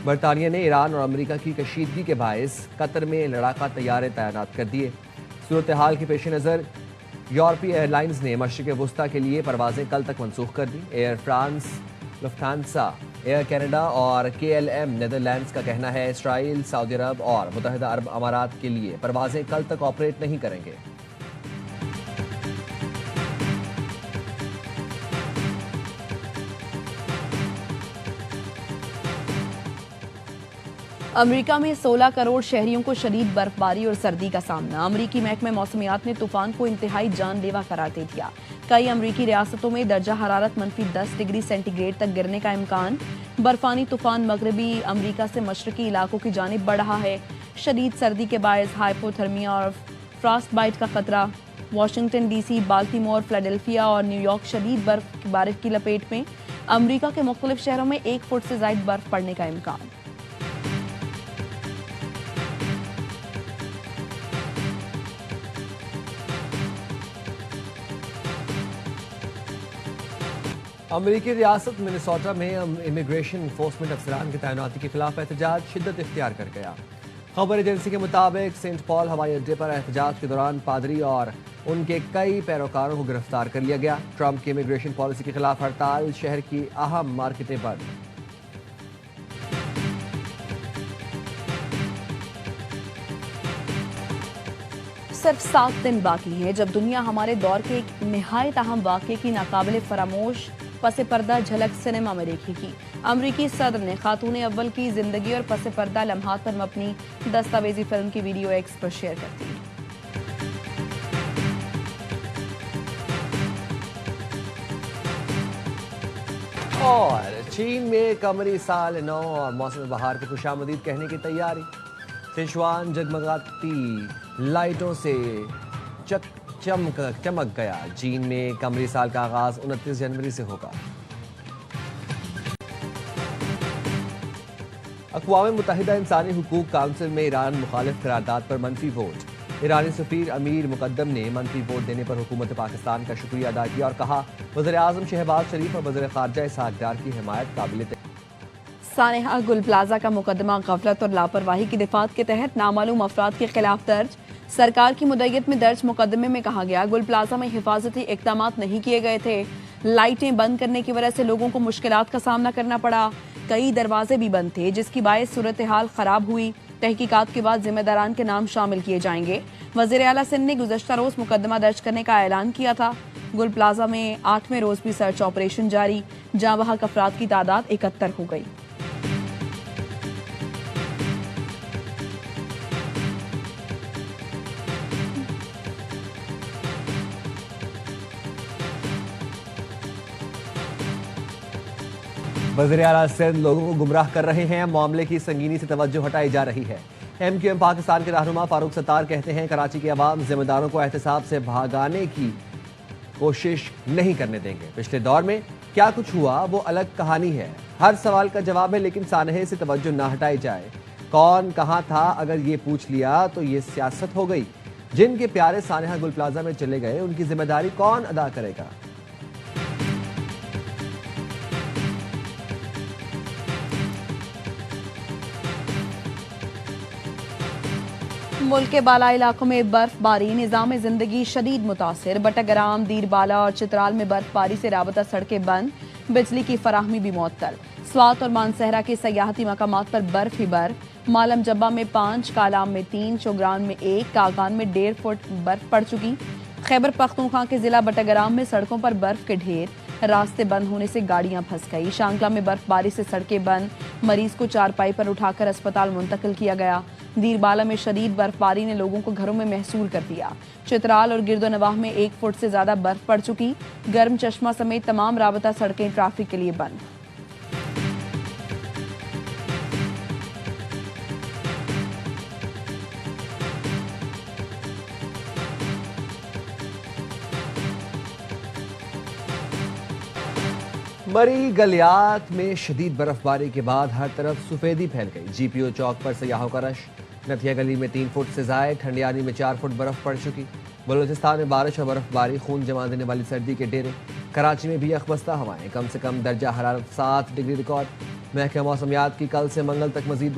बरतानिया ने ईरान और अमेरिका की कशीदगी के बायस कतर में लड़ाका तैयारे तैनात कर दिए। सूरत हाल के पेश नज़र यूरोपीय एयरलाइंस ने मशरिक़ वुस्ता के लिए परवाजें कल तक मनसूख कर दी। Air France, Lufthansa, Air Canada और KLM नीदरलैंड्स का कहना है इसराइल, सऊदी अरब और मुत्तहिदा अरब अमारात के लिए परवाजें कल तक ऑपरेट नहीं करेंगे। अमेरिका में 16 करोड़ शहरियों को शदीद बर्फबारी और सर्दी का सामना। अमेरिकी महकमे मौसमियात ने तूफान को इंतहाई जानलेवा करार दे दिया। कई अमेरिकी रियासतों में दर्जा हरारत -10 डिग्री सेंटीग्रेड तक गिरने का इम्कान। बर्फानी तूफान मगरबी अमेरिका से मशरकी इलाकों की जानिब बढ़ रहा है। शदीद सर्दी के बायस हाइपोथर्मिया और फ्रॉस्ट बाइट का खतरा। वाशिंगटन DC, बाल्टीमोर, फिलाडेल्फिया और न्यूयॉर्क शदीद बारिश की लपेट में। अमेरिका के मुख्तलिफ शहरों में 1 फुट से ज्यादा बर्फ पड़ने का इम्कान। अमेरिकी रियासत मिनेसोटा में इमिग्रेशन इन्फोर्समेंट अफसरान की तैनाती के खिलाफ एहतजाज शिद्दत इख्तियार कर गया। खबर एजेंसी के मुताबिक सेंट पॉल हवाई अड्डे पर एहतजाज के दौरान पादरी और उनके कई पैरोकारों को गिरफ्तार कर लिया गया। ट्रंप की इमिग्रेशन पॉलिसी के खिलाफ हड़ताल, शहर की अहम मार्केटें बंद। सिर्फ 7 दिन बाकी हैं जब दुनिया हमारे दौर के एक निहायत अहम वाक़े की नाकाबिले फरामोश पसे पर्दा झलक सिनेमा में देखेगी। अमरीकी सदर ने खातून अव्वल की जिंदगी और पसे पर्दा लम्हात पर मबनी दस्तावेजी फिल्म की वीडियो एक्स पर शेयर कर दी। और चीन में कमरी साल नौ और मौसम बहार की खुशामदीद कहने की तैयारी। सिचुआन जगमगाती लाइटों से चमक गया। चीन में कमरी साल का आगाज 29 जनवरी से होगा। अक़वाम मुत्तहिदा इंसानी हुकूक काउंसिल में ईरान मुखालिफ करारदाद पर मनफी वोट। ईरानी सफीर अमीर मुकद्दम ने मनफी वोट देने पर हुकूमत पाकिस्तान का शुक्रिया अदा किया और कहा वज़ीर आज़म शहबाज शरीफ और वज़ीर ख़ारजा इसहाक़ डार की हिमायत काबिल। सानेहा गुल प्लाजा का मुकदमा गफलत और लापरवाही की दिफात के तहत नामालूम अफराद के खिलाफ दर्ज। सरकार की मुद्दत में दर्ज मुकदमे में कहा गया गुल प्लाजा में हिफाजती इक़दामात नहीं किए गए थे। लाइटें बंद करने की वजह से लोगों को मुश्किलात का सामना करना पड़ा। कई दरवाजे भी बंद थे जिसकी बायस सूरत हाल खराब हुई। तहकीकात के बाद जिम्मेदारान के नाम शामिल किए जाएंगे। वज़ीर आला सिंध ने गुज़श्ता रोज मुकदमा दर्ज करने का ऐलान किया था। गुल प्लाजा में 8वें रोज भी सर्च ऑपरेशन जारी, जहां वहां अफराद की तादाद 71 हो गई। वज़ीर आला सिंध लोगों को गुमराह कर रहे हैं। मामले की संगीनी से तवज्जो हटाई जा रही है। MQM पाकिस्तान के रहनुमा फारूक सत्तार कहते हैं कराची के अवाम जिम्मेदारों को एहतसाब से भागाने की कोशिश नहीं करने देंगे। पिछले दौर में क्या कुछ हुआ वो अलग कहानी है। हर सवाल का जवाब है लेकिन सानहे से तवज्जो ना हटाई जाए। कौन कहाँ था अगर ये पूछ लिया तो ये सियासत हो गई। जिनके प्यारे सानहा गुल प्लाजा में चले गए उनकी जिम्मेदारी कौन अदा करेगा। मुल्क के बाला इलाकों में बर्फबारी, निज़ाम जिंदगी शदीद मुतासिर। बटग्राम, दीरबाला और चित्राल में बर्फबारी से राबता सड़कें बंद, बिजली की फराहमी भी मुअत्तल। स्वात और मानसहरा के सयाहती मकामात पर बर्फ ही बर्फ। मालम जब्बा में 5, कालाम में 3, चोगरान में 1, कागान में 1.5 फुट बर्फ पड़ चुकी। खैबर पख्तूनख्वा के जिला बटग्राम में सड़कों पर बर्फ के ढेर, रास्ते बंद होने से गाड़ियां फंस गई। शांगला में बर्फबारी से सड़कें बंद, मरीज को चारपाई पर उठाकर अस्पताल मुंतकिल किया गया। दीरबाला में शदीद बर्फबारी ने लोगों को घरों में महसूर कर दिया। चित्राल और गिरदोनवाह में 1 फुट से ज्यादा बर्फ पड़ चुकी। गर्म चश्मा समेत तमाम राबता सड़कें ट्रैफिक के लिए बंद। मरी गलियात में शदीद बर्फबारी के बाद हर तरफ सफेदी फैल गई। GPO चौक पर सयाहों का रश। नथिया गली में 3 फुट से जायद, ठंडियानी में 4 फुट बर्फ पड़ चुकी। बलूचिस्तान में बारिश और बर्फबारी, खून जमा देने वाली सर्दी के डेरे। कराची में भी अखबस्ता हवाएं, कम से कम दर्जा हरारत 7 डिग्री रिकॉर्ड। महकमा मौसमियात की कल से मंगल तक मजीद